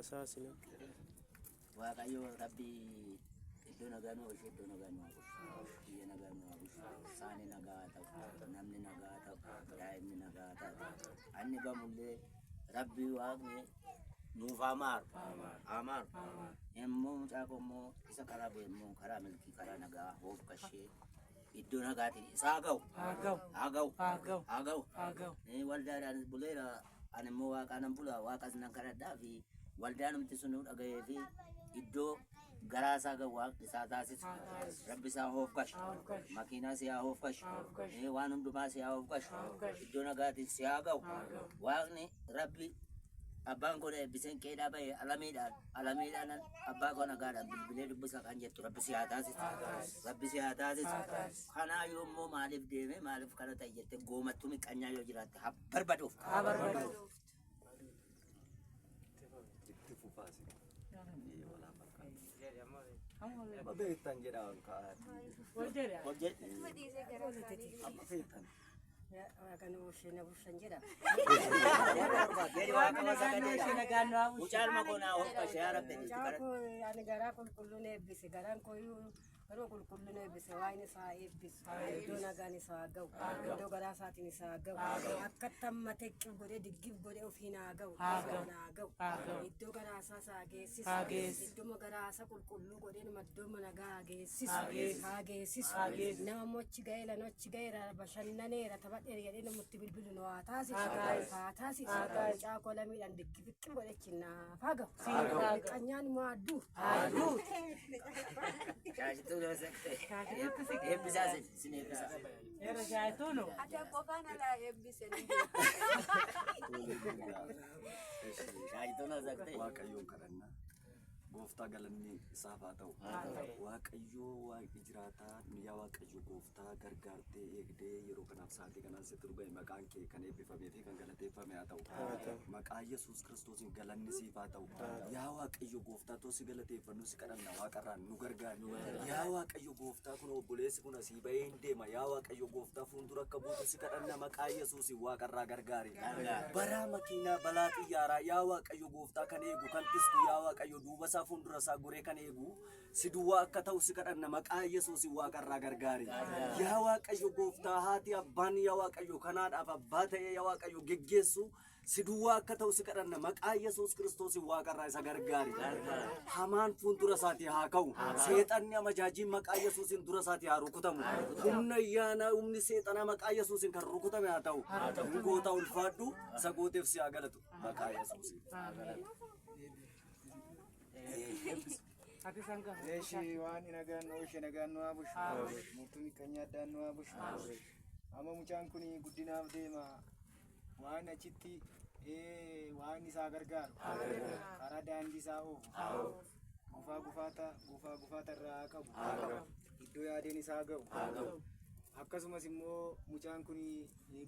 Assassino. Waaqayyo rabbi iddoo nagaa nu oolche iddoo nagaa nu oolche biyya nagaa nu oolche saani nagaa ta'u namni nagaa ta'u daa'imni nagaa ta'u anni bamullee rabbi waaqni nuuf amaar immoo mucaa immoo isa karaa beemmoo karaa milkii karaa nagaa hoof kashee iddoo nagaatiin isaa ga'u waldaadhaan buleera ani immoo waaqaan bula waaqas nan kadhadhaa fi waldaan umti sunu dhaga'ee fi iddoo garaasaa gawwaa isaa taasisu rabbi isaa hoof kash makiinaa siyaa hoof kash waan hundumaa siyaa hoof kash iddoo nagaatiin siyaa ga'u waaqni rabbi abbaan kun eebbiseen qeedhaa bahee alamiidhaan abbaa kun nagaadhaan bilbilee dubbisa kan jettu rabbi siyaa taasisu kanaa yoommoo maaliif deeme maaliif kana ta'e jette goomattuu miqqanyaa yoo jiraatte haa barbaduuf Mabeetan jedha kan. hojjet Kan ushina bushanjira. Ucaal makoonaa hoof kashee yaa rabbi Jaako ani garaa qulqulluun eebbise garaan koyyuu garuu qulqulluun eebbise waan isaa eebbise iddoo nagaan isaa ga'u iddoo garaa isaatiin isaa ga'u akka tammatee godhee diggif godhee ofiin haa ga'u iddoo garaa isaa geessisu iddoo garaa isaa qulqulluu godhee nama iddoo nagaa geessisu nama mochi ga'ee lanochi ga'eera bashannaneera taphadheera jedhee namutti bilbilu nu haa taasisu caakoo lamiidhaan diggifitti godhechinnaa faaga'u qanyaan moo adduu shaashituu yoo seqte eebbisaa sin eebbisaa Era shaayituu no. Ada qofaan alaa eebbisen. shaashituun yoo seqte Waaqayyoon kadhannaa. Gooftaa galanni isaaf haa ta'u. Waaqayyoo waaqni jiraataa yaa Waaqayyo gooftaa gargaartee eegdee yeroo kanaaf sa'aatii kanaan sitti dhuga'e maqaan kee kan eebbifamee fi kan galateeffame haa ta'u. Maqaa Yesuus Kiristoosiin galanni siif haa ta'u. Yaa Waaqayyo gooftaa too si galateeffannu si kadhanna waaqarraan nu gargaari. Yaa Waaqayyo gooftaa kun obboleessi kun asii bahee hin deema. Yaa Waaqayyo gooftaa fuuldura akka buutu si kadhanna maqaa Yesuusiin waaqarraa gargaari. Baraa makiinaa balaa xiyyaaraa yaa Waaqayyo gooftaa kan eegu kan tisku yaa Waaqayyo duuba fuuldura isaa goree kan eegu si duwwaa akka ta'u si kadhanna maqaa Yesuusiin waaqarraa gargaari. Yaa Waaqayyo gooftaa haati abbaan yaa Waaqayyo kanaadhaaf abbaa ta'ee yaa Waaqayyo geggeessu si duwwaa akka ta'u si kadhanna maqaa Yesuus Kiristoosiin waaqarraa isa gargaari. Hamaan fuuldura isaatii haa ka'u seexanni amajaajiin maqaa Yesuusiin dura isaatii haa rukutamu. Humna ayyaanaa humni seexanaa maqaa Yesuusiin kan rukutame haa ta'u. Goota ulfaadhu isa gooteef si haa galatu maqaa Yesuusiin. Leshi waan nagaan nu abushu. Murtuun kanya addaan nu abushu. Amma mucaan kun guddinaaf deema. Waan achitti waan isaa gargaaru. Karaa daandii isaa oofu. Gufaa irraa qabu. Iddoo yaadeen isaa ga'u. Akkasumas immoo mucaan kun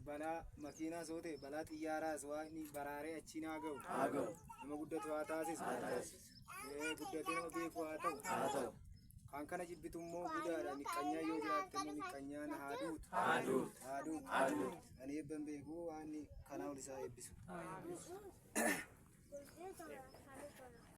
balaa makiinaa soo ta'e balaa xiyyaaraas waan baraaree achiin haa ga'u. Nama guddatu haa taasisu. Guddatee nama beeku haa ta'u. Kan kana jibbitu immoo guddaadha. Miqqanyaa yoo jiraatte immoo miqqanyaan haa duutu. Ani eebban beeku waan kanaa ol isaa eebbisu.